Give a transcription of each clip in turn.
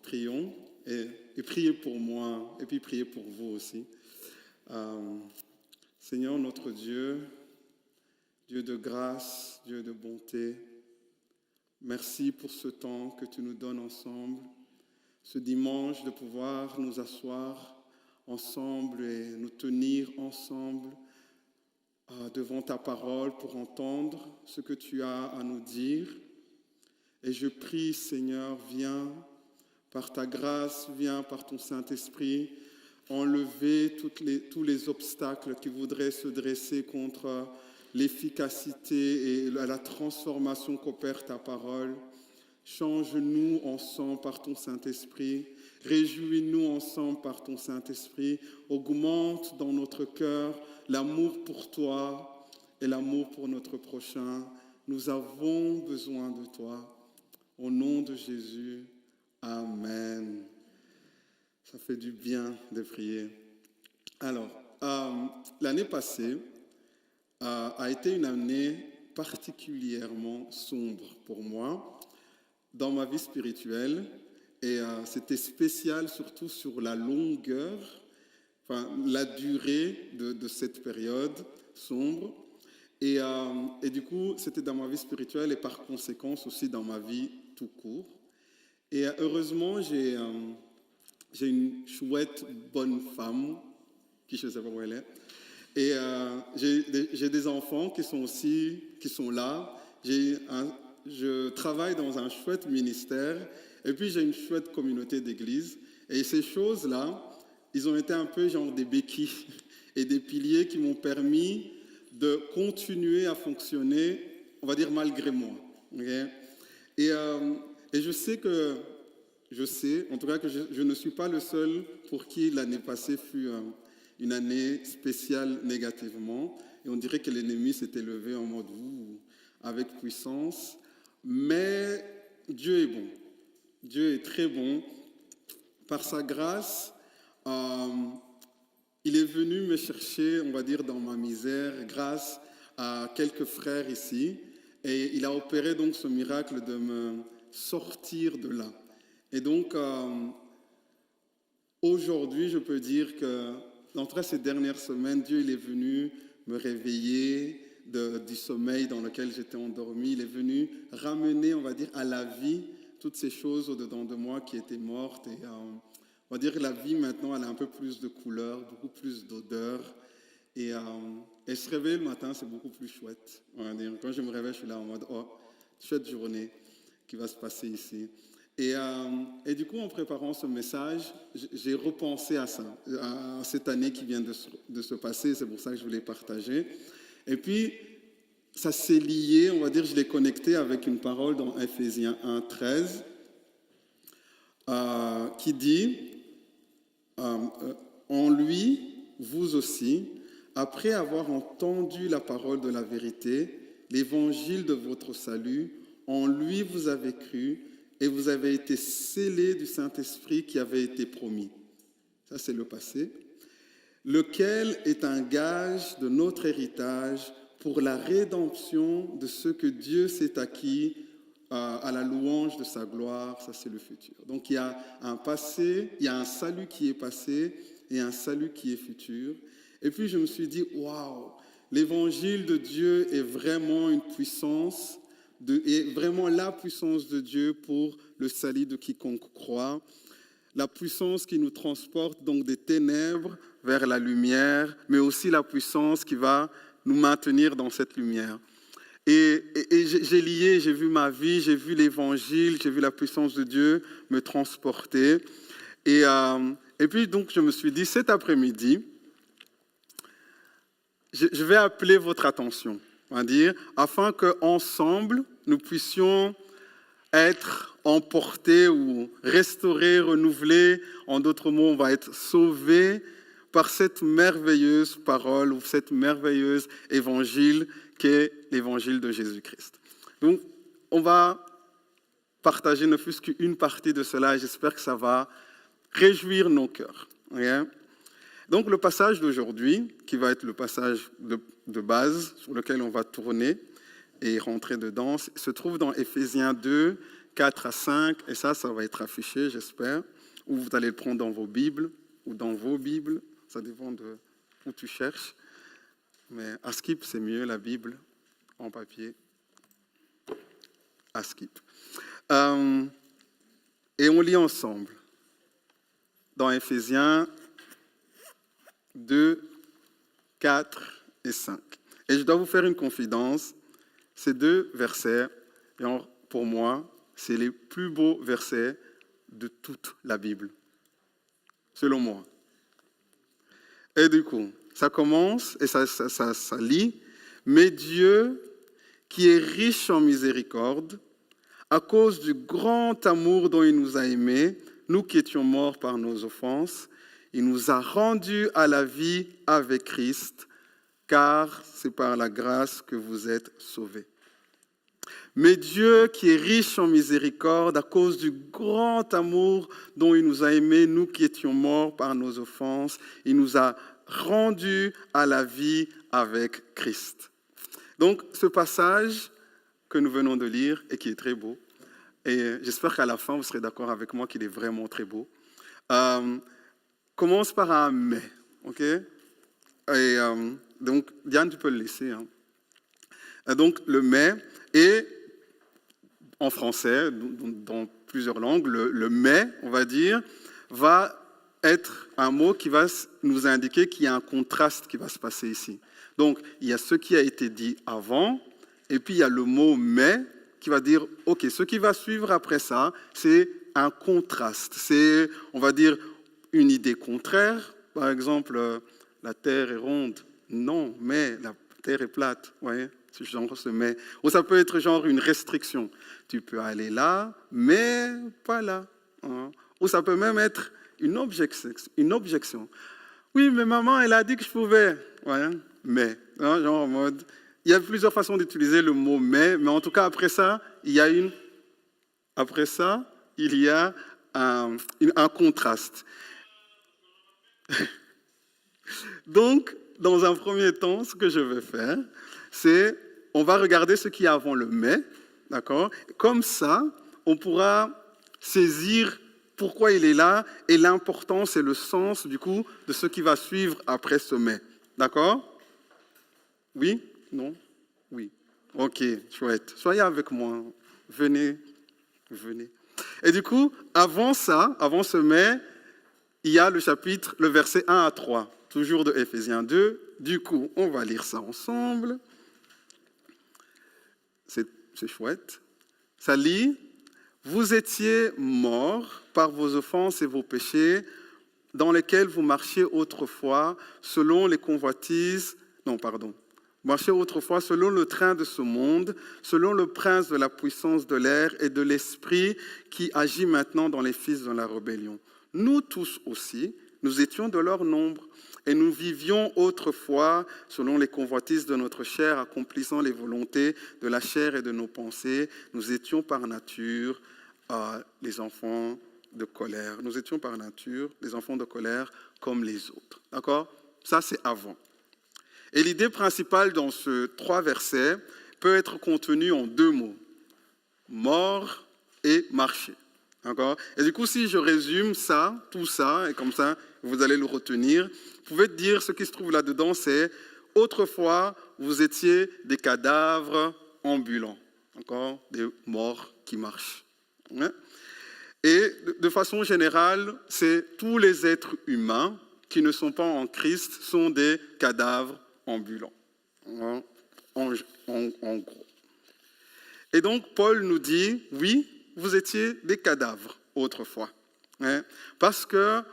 prions et priez pour moi et puis priez pour vous aussi. Seigneur notre Dieu, Dieu de grâce, Dieu de bonté, merci pour ce temps que tu nous donnes ensemble, ce dimanche de pouvoir nous asseoir ensemble et nous tenir ensemble devant ta parole pour entendre ce que tu as à nous dire. Et je prie, Seigneur, viens par ta grâce, viens par ton Saint-Esprit, enlever tous les obstacles qui voudraient se dresser contre l'efficacité et la transformation qu'opère ta parole. Change-nous ensemble par ton Saint-Esprit. Réjouis-nous ensemble par ton Saint-Esprit. Augmente dans notre cœur l'amour pour toi et l'amour pour notre prochain. Nous avons besoin de toi. Au nom de Jésus, Amen. Ça fait du bien de prier. Alors, l'année passée a été une année particulièrement sombre pour moi dans ma vie spirituelle. Et c'était spécial surtout sur la longueur, la durée de cette période sombre. Et du coup, c'était dans ma vie spirituelle et par conséquence aussi dans ma vie tout court. Et heureusement, j'ai une chouette bonne femme, qui je ne sais pas où elle est. Et j'ai des enfants qui sont là. Je travaille dans un chouette ministère. Et puis, j'ai une chouette communauté d'église. Et ces choses-là, ils ont été un peu genre des béquilles et des piliers qui m'ont permis de continuer à fonctionner, on va dire, malgré moi. Okay? Et je sais, en tout cas, que je ne suis pas le seul pour qui l'année passée fut une année spéciale négativement. Et on dirait que l'ennemi s'était levé en mode avec puissance. Mais Dieu est bon. Dieu est très bon. Par sa grâce, il est venu me chercher, on va dire, dans ma misère, grâce à quelques frères ici. Et il a opéré donc ce miracle de me sortir de là. Et donc, aujourd'hui, je peux dire que, entre ces dernières semaines, Dieu il est venu me réveiller du sommeil dans lequel j'étais endormi. Il est venu ramener, on va dire, à la vie toutes ces choses au-dedans de moi qui étaient mortes. Et on va dire que la vie, maintenant, elle a un peu plus de couleurs, beaucoup plus d'odeurs. Et se réveiller le matin, c'est beaucoup plus chouette. On va dire. Quand je me réveille, je suis là en mode, chouette journée qui va se passer ici. Et du coup, en préparant ce message, j'ai repensé à ça, à cette année qui vient de se passer. C'est pour ça que je voulais partager. Et puis, ça s'est lié, on va dire, je l'ai connecté avec une parole dans Ephésiens 1, 13, qui dit en lui, vous aussi, après avoir entendu la parole de la vérité, l'évangile de votre salut, en lui vous avez cru et vous avez été scellés du Saint-Esprit qui avait été promis. Ça, c'est le passé. Lequel est un gage de notre héritage pour la rédemption de ce que Dieu s'est acquis à la louange de sa gloire. Ça, c'est le futur. Donc, il y a un passé, il y a un salut qui est passé et un salut qui est futur. Et puis, je me suis dit, waouh, l'évangile de Dieu est vraiment une puissance, est vraiment la puissance de Dieu pour le salut de quiconque croit. La puissance qui nous transporte donc des ténèbres vers la lumière, mais aussi la puissance qui va nous maintenir dans cette lumière. Et j'ai vu ma vie, j'ai vu l'évangile, j'ai vu la puissance de Dieu me transporter. Et puis donc je me suis dit, cet après-midi, je vais appeler votre attention, on va dire, afin qu'ensemble, nous puissions être emportés ou restaurés, renouvelés. En d'autres mots, on va être sauvés par cette merveilleuse parole ou cette merveilleuse évangile qu'est l'évangile de Jésus-Christ. Donc, on va partager ne fût-ce qu'une partie de cela et j'espère que ça va réjouir nos cœurs. Okay? Donc, le passage d'aujourd'hui, qui va être le passage de base sur lequel on va tourner et rentrer dedans, se trouve dans Ephésiens 2, 4 à 5, et ça va être affiché, j'espère, ou vous allez le prendre dans vos Bibles, ou dans vos Bibles, ça dépend de où tu cherches. Mais à Skip, c'est mieux, la Bible, en papier. À Skip. Et on lit ensemble, dans Éphésiens 2, 4 et 5. Et je dois vous faire une confidence, ces deux versets, pour moi, c'est les plus beaux versets de toute la Bible, selon moi. Et du coup, ça commence et ça lit. « Mais Dieu, qui est riche en miséricorde, à cause du grand amour dont il nous a aimés, nous qui étions morts par nos offenses, il nous a rendus à la vie avec Christ, car c'est par la grâce que vous êtes sauvés. Mais Dieu, qui est riche en miséricorde, à cause du grand amour dont il nous a aimés, nous qui étions morts par nos offenses, il nous a rendus à la vie avec Christ. » Donc, ce passage que nous venons de lire et qui est très beau, et j'espère qu'à la fin, vous serez d'accord avec moi qu'il est vraiment très beau, commence par un « mais ». Okay? Et donc, Diane, tu peux le laisser. Hein. Donc, le « mais » et en français, dans plusieurs langues, le « mais », on va dire, va être un mot qui va nous indiquer qu'il y a un contraste qui va se passer ici. Donc, il y a ce qui a été dit avant, et puis il y a le mot « mais » qui va dire, OK, ce qui va suivre après ça, c'est un contraste. C'est, on va dire, une idée contraire. Par exemple, la Terre est ronde. Non, mais la Terre est plate. Vous voyez, ce genre ce « mais ». Ou ça peut être genre une restriction. Tu peux aller là, mais pas là. Hein. Ou ça peut même être une objection. Oui, mais maman, elle a dit que je pouvais. Ouais, mais, hein, genre en mode... Il y a plusieurs façons d'utiliser le mot « mais », en tout cas, après ça, il y a un contraste. Donc, dans un premier temps, ce que je vais faire, c'est, on va regarder ce qu'il y a avant le « mais », d'accord ? Comme ça, on pourra saisir pourquoi il est là et l'importance et le sens, du coup, de ce qui va suivre après ce « mais ». D'accord ? Oui ? Non? Oui. OK, chouette. Soyez avec moi. Venez. Et du coup, avant ce « mais », il y a le verset 1 à 3, toujours de Éphésiens 2. Du coup, on va lire ça ensemble. C'est chouette. Ça lit « Vous étiez morts par vos offenses et vos péchés, dans lesquels vous marchiez autrefois selon les convoitises... » Marchiez autrefois selon le train de ce monde, selon le prince de la puissance de l'air et de l'esprit qui agit maintenant dans les fils de la rébellion. Nous tous aussi, nous étions de leur nombre et nous vivions autrefois selon les convoitises de notre chair, accomplissant les volontés de la chair et de nos pensées. Nous étions par nature les enfants de colère. Nous étions par nature des enfants de colère comme les autres. D'accord ? Ça, c'est avant. Et l'idée principale dans ces 3 versets peut être contenue en 2 mots. Mort et marcher. D'accord ? Et du coup, si je résume tout ça, et comme ça, vous allez le retenir, vous pouvez dire ce qui se trouve là-dedans, c'est autrefois, vous étiez des cadavres ambulants. D'accord ? Des morts qui marchent. Et de façon générale, c'est tous les êtres humains qui ne sont pas en Christ sont des cadavres ambulants, en gros. Et donc, Paul nous dit, oui, vous étiez des cadavres autrefois, parce que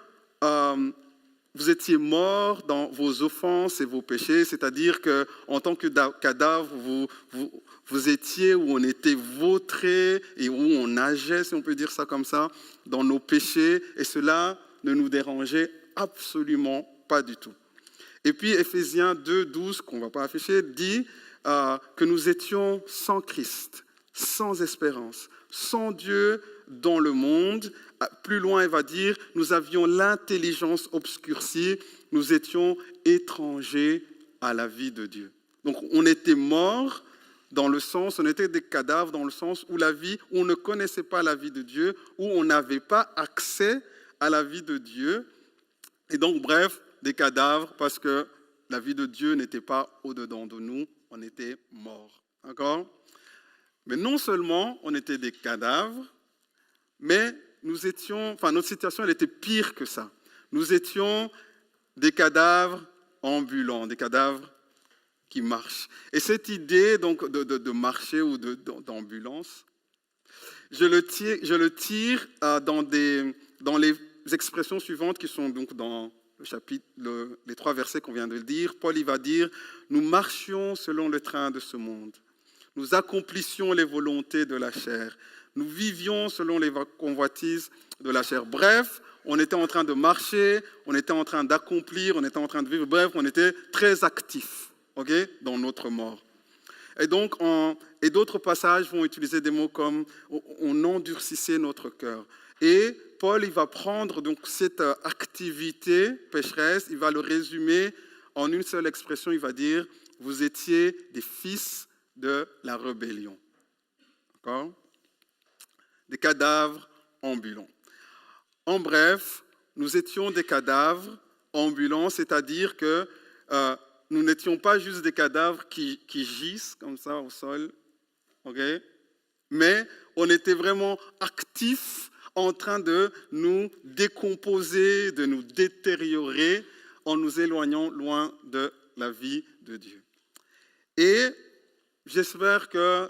vous étiez morts dans vos offenses et vos péchés, c'est-à-dire qu'en tant que cadavre, vous étiez où on était vautrés et où on nageait, si on peut dire ça comme ça, dans nos péchés, et cela ne nous dérangeait absolument pas du tout. Et puis Éphésiens 2, 12, qu'on ne va pas afficher, dit que nous étions sans Christ, sans espérance, sans Dieu dans le monde. Plus loin, il va dire, nous avions l'intelligence obscurcie, nous étions étrangers à la vie de Dieu. Donc on était morts on était des cadavres dans le sens où où on ne connaissait pas la vie de Dieu, où on n'avait pas accès à la vie de Dieu. Et donc, bref, des cadavres parce que la vie de Dieu n'était pas au-dedans de nous, on était morts. D'accord ? Mais non seulement on était des cadavres, mais notre situation elle était pire que ça. Nous étions des cadavres ambulants, des cadavres qui marchent. Et cette idée donc de marcher ou d'ambulance, je le tire dans les expressions suivantes qui sont donc dans le chapitre, les 3 versets qu'on vient de dire. Paul il va dire, nous marchions selon le train de ce monde. Nous accomplissions les volontés de la chair. Nous vivions selon les convoitises de la chair. Bref, on était en train de marcher, on était en train d'accomplir, on était en train de vivre. Bref, on était très actifs, dans notre mort. Et donc, et d'autres passages vont utiliser des mots comme on endurcissait notre cœur. Et Paul, il va prendre donc cette activité pécheresse, il va le résumer en une seule expression. Il va dire, vous étiez des fils de la rébellion. D'accord ? Des cadavres ambulants. En bref, nous étions des cadavres ambulants, c'est-à-dire que nous n'étions pas juste des cadavres qui gisent comme ça au sol, mais on était vraiment actifs en train de nous décomposer, de nous détériorer en nous éloignant loin de la vie de Dieu. Et j'espère que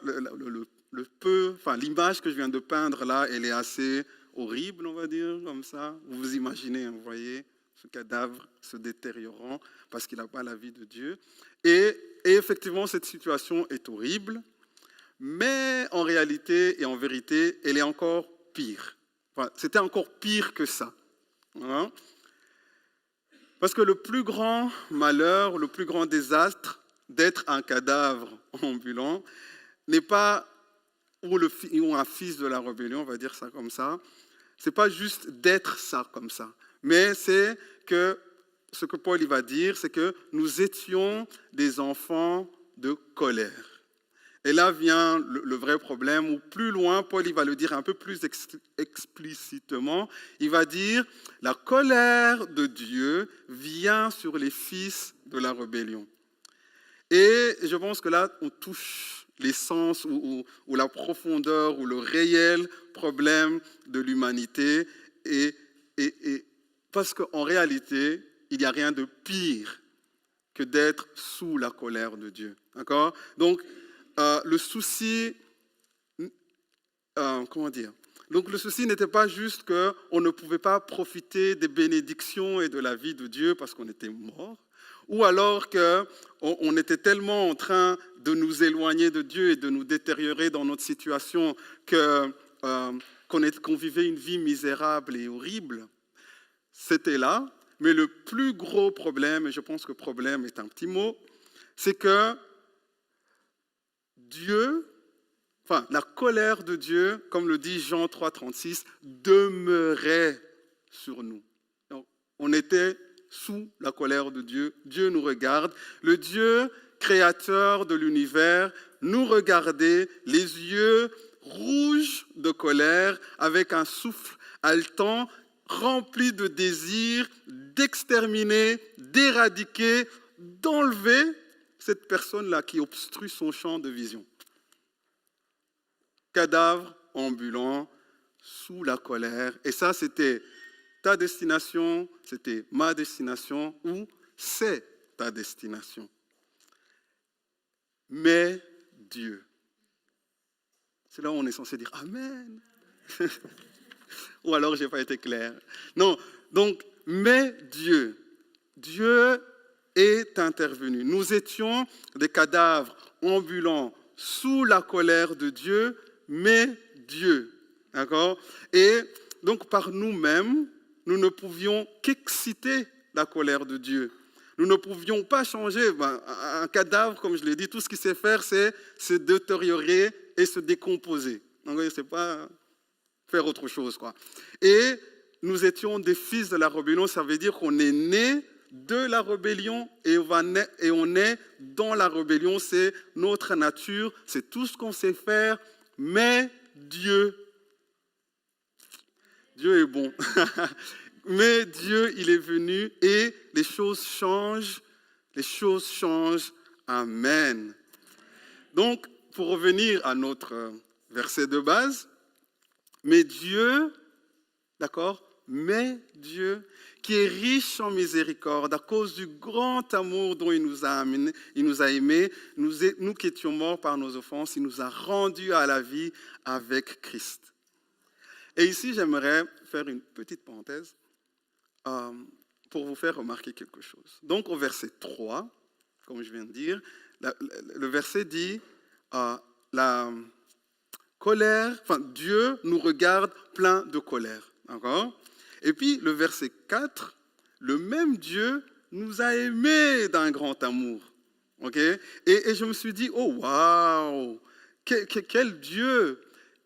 l'image que je viens de peindre là, elle est assez horrible, on va dire, comme ça. Vous vous imaginez, vous voyez, ce cadavre se détériorant parce qu'il n'a pas la vie de Dieu. Et effectivement, cette situation est horrible, mais en réalité et en vérité, elle est encore pire. Enfin, c'était encore pire que ça. Parce que le plus grand malheur, le plus grand désastre d'être un cadavre ambulant n'est pas ou un fils de la rébellion, on va dire ça comme ça. C'est pas juste d'être ça comme ça, mais c'est que ce que Paul il va dire, c'est que nous étions des enfants de colère. Et là vient le vrai problème, ou plus loin, Paul il va le dire un peu plus explicitement. Il va dire, la colère de Dieu vient sur les fils de la rébellion. Et je pense que là, on touche l'essence ou la profondeur ou le réel problème de l'humanité. Et parce qu'en réalité, il n'y a rien de pire que d'être sous la colère de Dieu. D'accord ? Donc, le souci, Donc le souci n'était pas juste qu'on ne pouvait pas profiter des bénédictions et de la vie de Dieu parce qu'on était mort, ou alors qu'on était tellement en train de nous éloigner de Dieu et de nous détériorer dans notre situation qu'on vivait une vie misérable et horrible. C'était là, mais le plus gros problème, et je pense que problème est un petit mot, c'est que la colère de Dieu, comme le dit Jean 3,36, demeurait sur nous. Donc, on était sous la colère de Dieu. Dieu nous regarde. Le Dieu créateur de l'univers nous regardait, les yeux rouges de colère, avec un souffle haletant, rempli de désir d'exterminer, d'éradiquer, d'enlever cette personne-là qui obstrue son champ de vision. Cadavre ambulant, sous la colère. Et ça, c'était ta destination, c'était ma destination, ou c'est ta destination. Mais Dieu. C'est là où on est censé dire Amen. Ou alors, je n'ai pas été clair. Non, donc, mais Dieu. Dieu est intervenu. Nous étions des cadavres ambulants sous la colère de Dieu, mais Dieu. D'accord ? Et donc, par nous-mêmes, nous ne pouvions qu'exciter la colère de Dieu. Nous ne pouvions pas changer. Un cadavre, comme je l'ai dit, tout ce qu'il sait faire, c'est se détériorer et se décomposer. Donc, il ne sait pas faire autre chose, quoi. Et nous étions des fils de la rébellion, ça veut dire qu'on est né de la rébellion et on est dans la rébellion. C'est notre nature, c'est tout ce qu'on sait faire, mais Dieu est bon. Mais Dieu, il est venu et les choses changent. Les choses changent. Amen. Donc, pour revenir à notre verset de base, mais Dieu, d'accord, mais Dieu, qui est riche en miséricorde, à cause du grand amour dont il nous a aimés, nous qui étions morts par nos offenses, il nous a rendus à la vie avec Christ. Et ici, j'aimerais faire une petite parenthèse pour vous faire remarquer quelque chose. Donc, au verset 3, comme je viens de dire, le verset dit la colère, enfin, Dieu nous regarde plein de colère. D'accord ? Et puis, le verset 4, le même Dieu nous a aimés d'un grand amour. Ok ? Et je me suis dit, oh waouh, quel Dieu,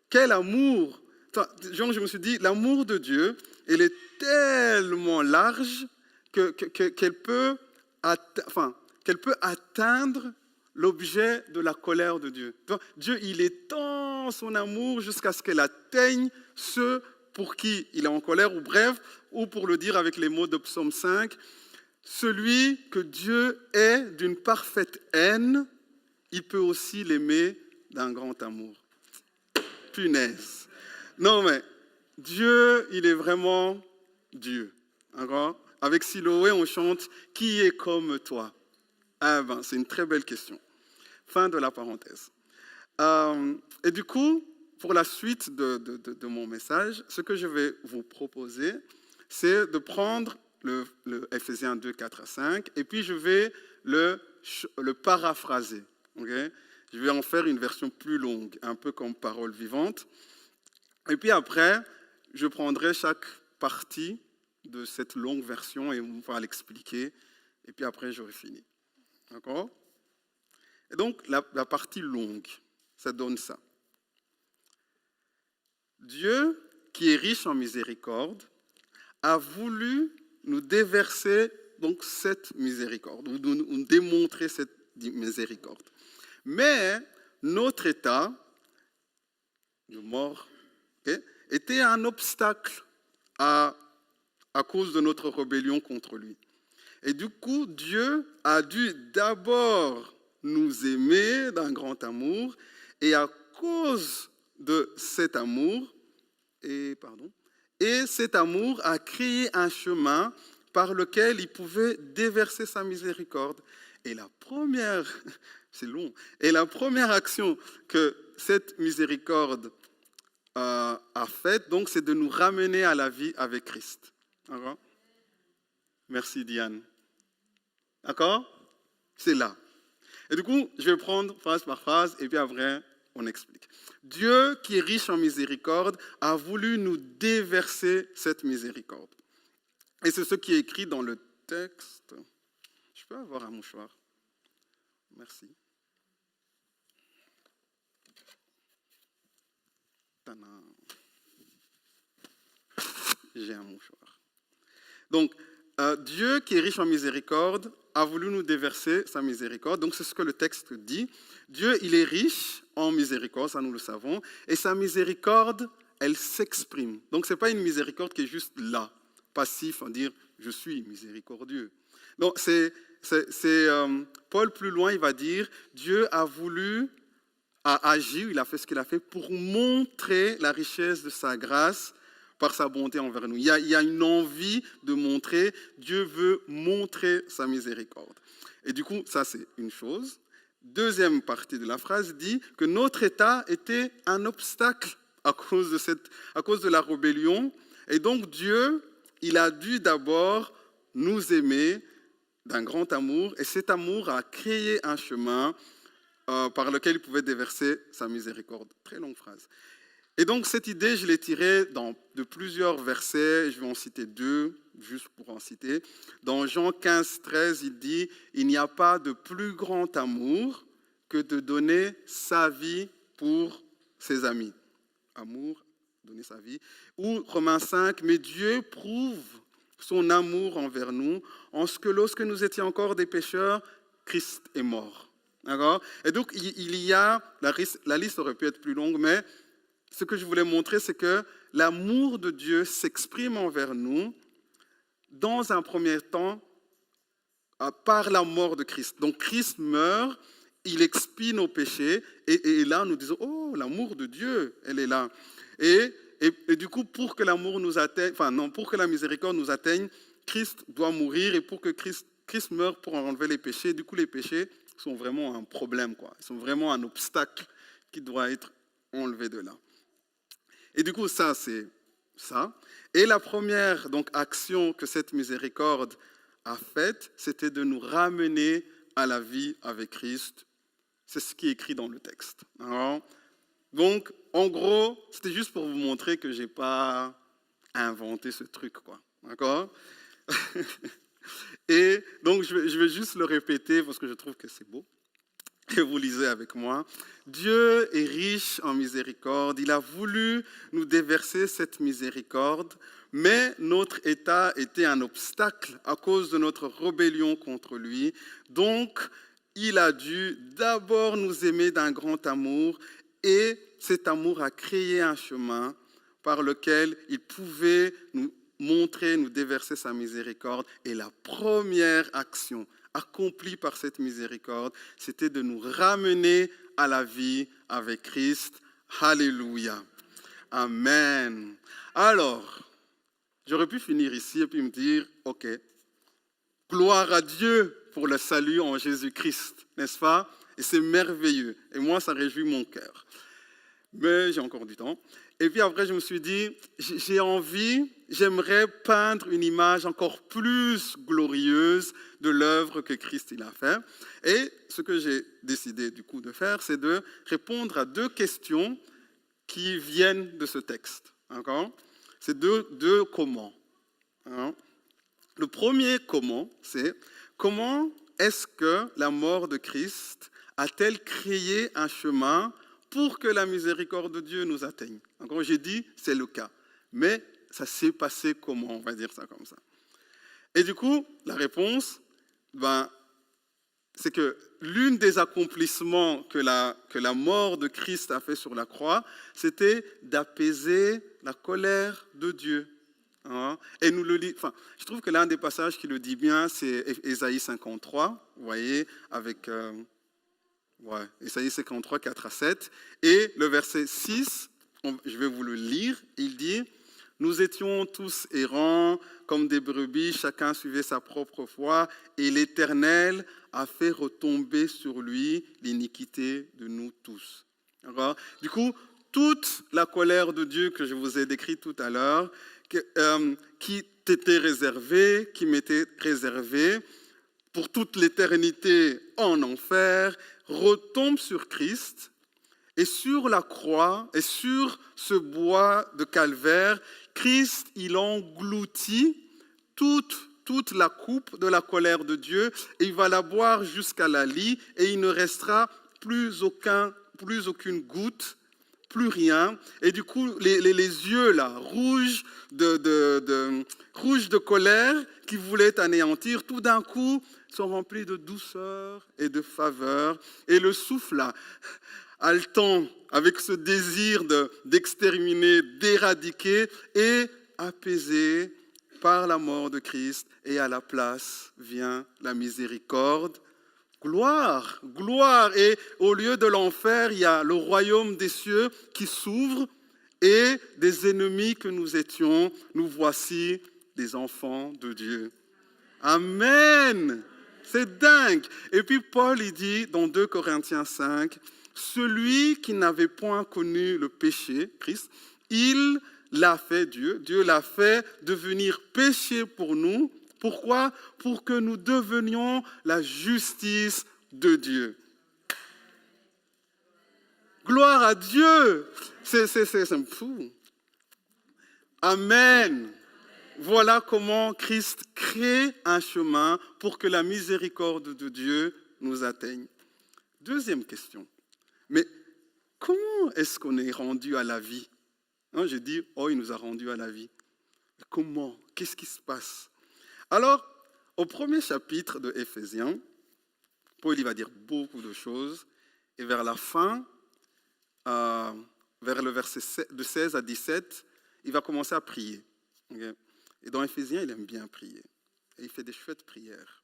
quel amour. Enfin, genre, je me suis dit, l'amour de Dieu, il est tellement large qu'elle peut atteindre l'objet de la colère de Dieu. Dieu, il étend son amour jusqu'à ce qu'elle atteigne ceux pour qui il est en colère, ou bref, ou pour le dire avec les mots de Psaume 5, celui que Dieu est d'une parfaite haine, il peut aussi l'aimer d'un grand amour. Punaise. Non mais, Dieu, il est vraiment Dieu. D'accord ? Avec Siloé, on chante « Qui est comme toi ?» Ah ben, c'est une très belle question. Fin de la parenthèse. Et du coup, pour la suite de mon message, ce que je vais vous proposer, c'est de prendre le Ephésiens 2, 4 à 5, et puis je vais le paraphraser. Okay? Je vais en faire une version plus longue, un peu comme parole vivante. Et puis après, je prendrai chaque partie de cette longue version et on va l'expliquer. Et puis après, j'aurai fini. D'accord ? Et donc, la partie longue, ça donne ça. Dieu, qui est riche en miséricorde, a voulu nous déverser donc cette miséricorde, ou nous démontrer cette miséricorde. Mais notre état de mort était un obstacle à cause de notre rébellion contre lui. Et du coup, Dieu a dû d'abord nous aimer d'un grand amour, et à cause de cet amour, et cet amour a créé un chemin par lequel il pouvait déverser sa miséricorde. Et la première, c'est long, et la première action que cette miséricorde a faite, donc, c'est de nous ramener à la vie avec Christ. D'accord ? Merci Diane. D'accord ? C'est là. Et du coup, je vais prendre phrase par phrase et puis après, on explique. Dieu, qui est riche en miséricorde, a voulu nous déverser cette miséricorde. Et c'est ce qui est écrit dans le texte. Je peux avoir un mouchoir ? Merci. Tadam. J'ai un mouchoir. Donc, Dieu, qui est riche en miséricorde, a voulu nous déverser sa miséricorde. Donc, c'est ce que le texte dit. Dieu, il est riche en miséricorde, ça nous le savons. Et sa miséricorde, elle s'exprime. Donc, ce n'est pas une miséricorde qui est juste là, passif, en dire « je suis miséricordieux ». Donc, Paul, plus loin, il va dire « Dieu a voulu, a agi, il a fait ce qu'il a fait pour montrer la richesse de sa grâce par sa bonté envers nous. Il y a une envie de montrer, Dieu veut montrer sa miséricorde. Et du coup, ça c'est une chose. Deuxième partie de la phrase dit que notre état était un obstacle à cause de la rébellion. Et donc Dieu, il a dû d'abord nous aimer d'un grand amour. Et cet amour a créé un chemin par lequel il pouvait déverser sa miséricorde. Très longue phrase. Et donc, cette idée, je l'ai tirée de plusieurs versets. Je vais en citer deux, juste pour en citer. Dans Jean 15, 13, il dit « Il n'y a pas de plus grand amour que de donner sa vie pour ses amis. » Amour, donner sa vie. Ou Romains 5, « Mais Dieu prouve son amour envers nous, en ce que lorsque nous étions encore des pécheurs, Christ est mort. D'accord? Et donc, il y a, la liste aurait pu être plus longue, mais ce que je voulais montrer, c'est que l'amour de Dieu s'exprime envers nous dans un premier temps par la mort de Christ. Donc Christ meurt, il expie nos péchés, et là nous disons, oh, l'amour de Dieu, elle est là. Et du coup, pour que l'amour nous atteigne, enfin non, pour que la miséricorde nous atteigne, Christ doit mourir, et pour que Christ meure pour enlever les péchés, du coup les péchés sont vraiment un problème, quoi. Ils sont vraiment un obstacle qui doit être enlevé de là. Et du coup, ça, c'est ça. Et la première donc, action que cette miséricorde a faite, c'était de nous ramener à la vie avec Christ. C'est ce qui est écrit dans le texte. Alors, donc, en gros, c'était juste pour vous montrer que je n'ai pas inventé ce truc, quoi. D'accord? Et donc, je vais juste le répéter parce que je trouve que c'est beau. Et vous lisez avec moi. Dieu est riche en miséricorde. Il a voulu nous déverser cette miséricorde, mais notre état était un obstacle à cause de notre rébellion contre lui. Donc, il a dû d'abord nous aimer d'un grand amour, et cet amour a créé un chemin par lequel il pouvait nous montrer, nous déverser sa miséricorde. Et la première action accomplie par cette miséricorde, c'était de nous ramener à la vie avec Christ. Alléluia. Amen. Alors, j'aurais pu finir ici et puis me dire, ok, gloire à Dieu pour le salut en Jésus-Christ, n'est-ce pas? Et c'est merveilleux. Et moi, ça réjouit mon cœur. Mais j'ai encore du temps. Et puis après, je me suis dit, j'aimerais peindre une image encore plus glorieuse de l'œuvre que Christ il a fait. Et ce que j'ai décidé du coup de faire, c'est de répondre à 2 questions qui viennent de ce texte. D'accord? C'est deux comment. Hein? Le premier comment, c'est comment est-ce que la mort de Christ a-t-elle créé un chemin pour que la miséricorde de Dieu nous atteigne? Encore, j'ai dit, c'est le cas. Mais ça s'est passé comment? On va dire ça comme ça. Et du coup, la réponse, c'est que l'une des accomplissements que la mort de Christ a fait sur la croix, c'était d'apaiser la colère de Dieu. Et nous le dit, je trouve que l'un des passages qui le dit bien, c'est Ésaïe 53, vous voyez, avec Ésaïe 53, 4 à 7. Et le verset 6, je vais vous le lire, il dit, « Nous étions tous errants comme des brebis, chacun suivait sa propre voie, et l'Éternel a fait retomber sur lui l'iniquité de nous tous. » Du coup, toute la colère de Dieu que je vous ai décrite tout à l'heure, qui t'était réservée, qui m'était réservée pour toute l'éternité en enfer, retombe sur Christ. Et sur la croix, et sur ce bois de calvaire, Christ, il engloutit toute la coupe de la colère de Dieu, et il va la boire jusqu'à la lie, et il ne restera plus aucune goutte, plus rien. Et du coup, les yeux là, rouges de colère, qui voulaient anéantir, tout d'un coup, sont remplis de douceur et de faveur. Et le souffle là, haletant, avec ce désir d'exterminer, d'éradiquer, est apaisé par la mort de Christ. Et à la place vient la miséricorde. Gloire, gloire. Et au lieu de l'enfer, il y a le royaume des cieux qui s'ouvre, et des ennemis que nous étions, nous voici des enfants de Dieu. Amen. C'est dingue. Et puis Paul, il dit dans 2 Corinthiens 5, celui qui n'avait point connu le péché, Christ, il l'a fait, Dieu l'a fait devenir péché pour nous. Pourquoi? Pour que nous devenions la justice de Dieu. Gloire à Dieu. C'est fou. Amen. Voilà comment Christ crée un chemin pour que la miséricorde de Dieu nous atteigne. Deuxième question. Mais comment est-ce qu'on est rendu à la vie? Je dis, il nous a rendu à la vie. Comment? Qu'est-ce qui se passe? Alors, au premier chapitre de Éphésiens, Paul il va dire beaucoup de choses. Et vers la fin, vers le verset de 16 à 17, il va commencer à prier. Okay? Et dans Éphésiens, il aime bien prier. Et il fait des chouettes prières.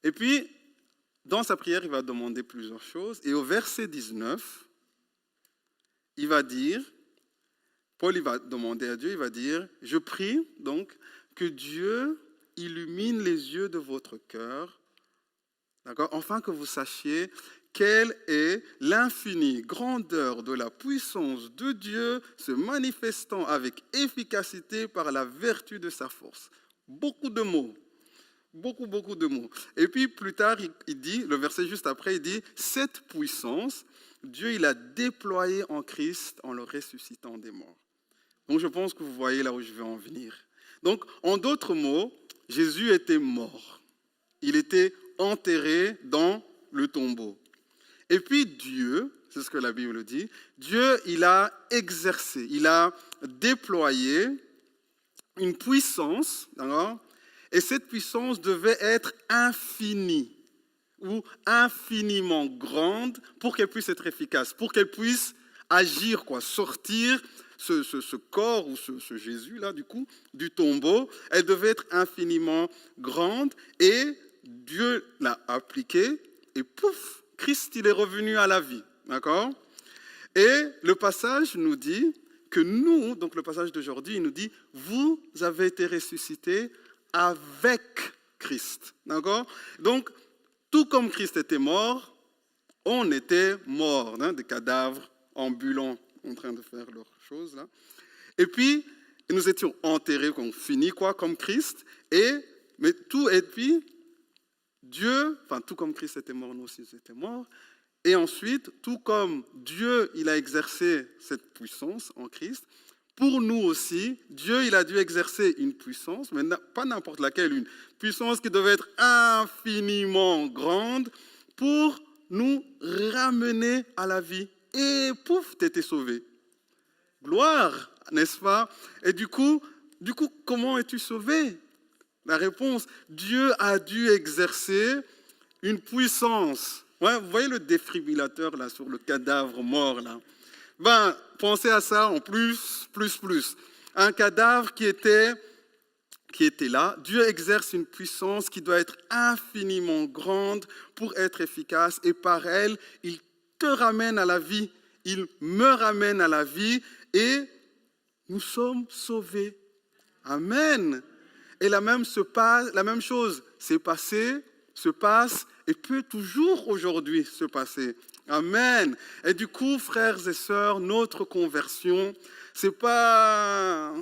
Et puis, dans sa prière, il va demander plusieurs choses. Et au verset 19, il va dire, Paul il va demander à Dieu, il va dire, je prie donc que Dieu illumine les yeux de votre cœur, d'accord, afin que vous sachiez quelle est l'infinie grandeur de la puissance de Dieu se manifestant avec efficacité par la vertu de sa force. Beaucoup de mots. Beaucoup de mots. Et puis plus tard, il dit, le verset juste après, il dit, cette puissance, Dieu il a déployé en Christ en le ressuscitant des morts. Donc je pense que vous voyez là où je veux en venir. Donc en d'autres mots, Jésus était mort. Il était enterré dans le tombeau. Et puis Dieu, c'est ce que la Bible dit, Dieu il a exercé, il a déployé une puissance, d'accord? Et cette puissance devait être infinie ou infiniment grande pour qu'elle puisse être efficace, pour qu'elle puisse agir, sortir ce corps ou ce Jésus-là, du coup, du tombeau. Elle devait être infiniment grande et Dieu l'a appliquée et pouf, Christ, il est revenu à la vie. D'accord? Et le passage nous dit que nous, donc le passage d'aujourd'hui, il nous dit, vous avez été ressuscités avec Christ. D'accord? Donc, tout comme Christ était mort, on était morts, des cadavres ambulants en train de faire leurs choses là. Et puis, nous étions enterrés, finis comme Christ. Mais tout, et puis, Dieu, tout comme Christ était mort, nous aussi nous étions morts. Et ensuite, tout comme Dieu, il a exercé cette puissance en Christ, pour nous aussi, Dieu, il a dû exercer une puissance, mais pas n'importe laquelle, une puissance qui devait être infiniment grande pour nous ramener à la vie. Et pouf, tu étais sauvé. Gloire, n'est-ce pas? Et du coup, comment es-tu sauvé? La réponse, Dieu a dû exercer une puissance. Ouais, vous voyez le défibrillateur là sur le cadavre mort là. Pensez à ça en plus. Un cadavre qui était là, Dieu exerce une puissance qui doit être infiniment grande pour être efficace et par elle, il te ramène à la vie, il me ramène à la vie et nous sommes sauvés. Amen. Et la même chose s'est passée, se passe et peut toujours aujourd'hui se passer. Amen. Et du coup, frères et sœurs, notre conversion, c'est pas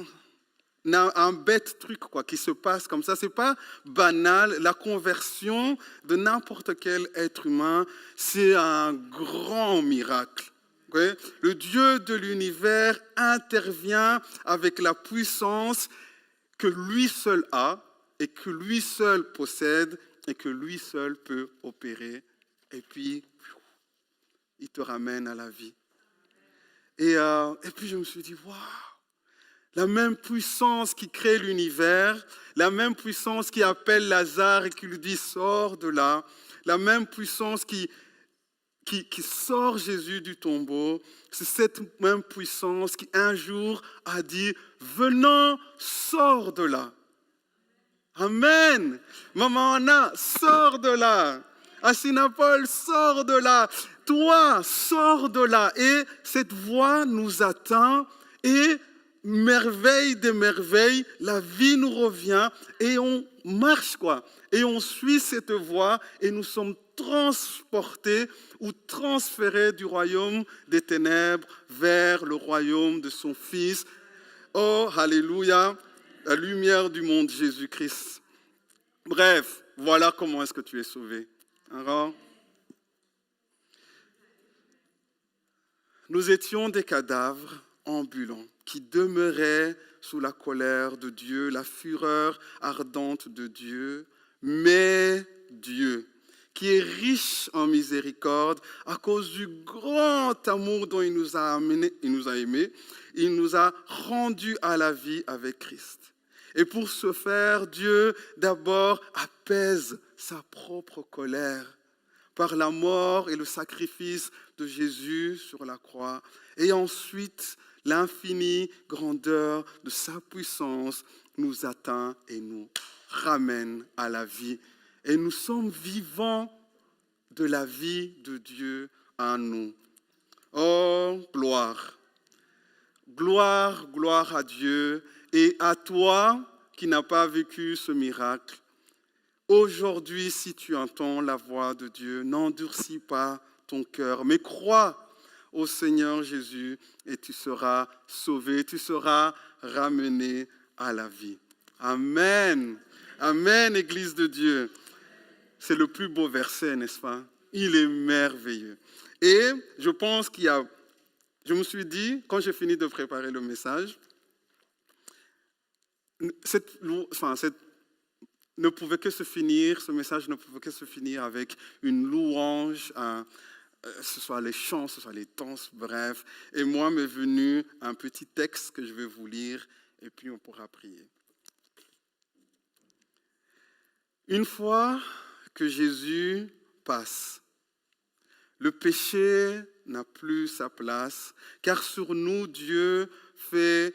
un bête truc qui se passe comme ça. C'est pas banal. La conversion de n'importe quel être humain, c'est un grand miracle. Okay? Le Dieu de l'univers intervient avec la puissance que lui seul a et que lui seul possède et que lui seul peut opérer. Et puis, il te ramène à la vie. Et puis je me suis dit, waouh, la même puissance qui crée l'univers, la même puissance qui appelle Lazare et qui lui dit, sors de là, la même puissance qui sort Jésus du tombeau, c'est cette même puissance qui un jour a dit, venons, sors de là. Amen. Maman Anna, sors de là. Assinapol, sors de là. Toi, sors de là. Et cette voix nous atteint et merveille des merveilles, la vie nous revient et on marche Et on suit cette voie et nous sommes transportés ou transférés du royaume des ténèbres vers le royaume de son Fils. Oh, alléluia, la lumière du monde, Jésus-Christ. Bref, voilà comment est-ce que tu es sauvé. Alors, nous étions des cadavres ambulants qui demeuraient sous la colère de Dieu, la fureur ardente de Dieu, mais Dieu, qui est riche en miséricorde, à cause du grand amour dont il nous a aimés, il nous a rendus à la vie avec Christ. Et pour ce faire, Dieu d'abord apaise sa propre colère par la mort et le sacrifice de Jésus sur la croix. Et ensuite, l'infinie grandeur de sa puissance nous atteint et nous ramène à la vie. Et nous sommes vivants de la vie de Dieu en nous. Oh, gloire! Gloire, gloire à Dieu et à toi qui n'as pas vécu ce miracle. Aujourd'hui, si tu entends la voix de Dieu, n'endurcis pas ton cœur, mais crois au Seigneur Jésus et tu seras sauvé, tu seras ramené à la vie. Amen. Amen, Église de Dieu. C'est le plus beau verset, n'est-ce pas? Il est merveilleux. Et je pense je me suis dit, quand j'ai fini de préparer le message, ne pouvait que se finir, ce message ne pouvait que se finir avec une louange, ce soit les chants, ce soit les danses, bref. Et moi m'est venu un petit texte que je vais vous lire et puis on pourra prier. Une fois que Jésus passe, le péché n'a plus sa place, car sur nous Dieu fait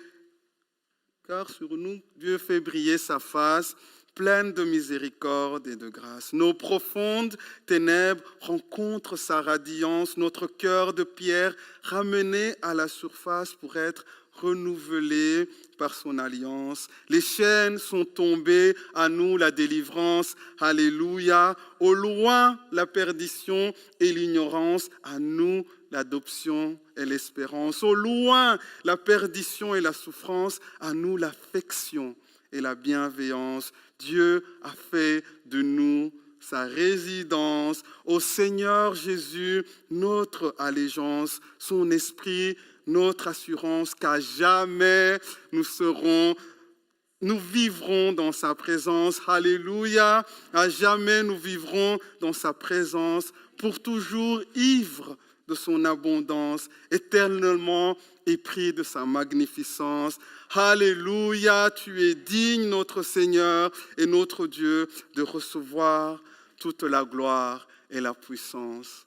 briller sa face, pleine de miséricorde et de grâce. Nos profondes ténèbres rencontrent sa radiance, notre cœur de pierre ramené à la surface pour être renouvelé par son alliance. Les chaînes sont tombées, à nous la délivrance. Alléluia. Au loin la perdition et l'ignorance, à nous l'adoption et l'espérance. Au loin la perdition et la souffrance, à nous l'affection et la bienveillance. Dieu a fait de nous sa résidence. Au Seigneur Jésus, notre allégeance, son esprit, notre assurance qu'à jamais nous vivrons dans sa présence. Alléluia. À jamais nous vivrons dans sa présence, pour toujours ivres de son abondance, éternellement épris de sa magnificence. Alléluia, tu es digne, notre Seigneur et notre Dieu, de recevoir toute la gloire et la puissance.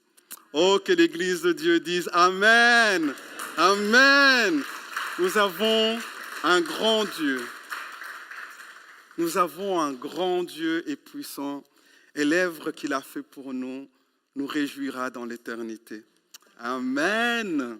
Oh, que l'Église de Dieu dise Amen. Amen. Nous avons un grand Dieu. Nous avons un grand Dieu et puissant, et l'œuvre qu'il a fait pour nous nous réjouira dans l'éternité. Amen.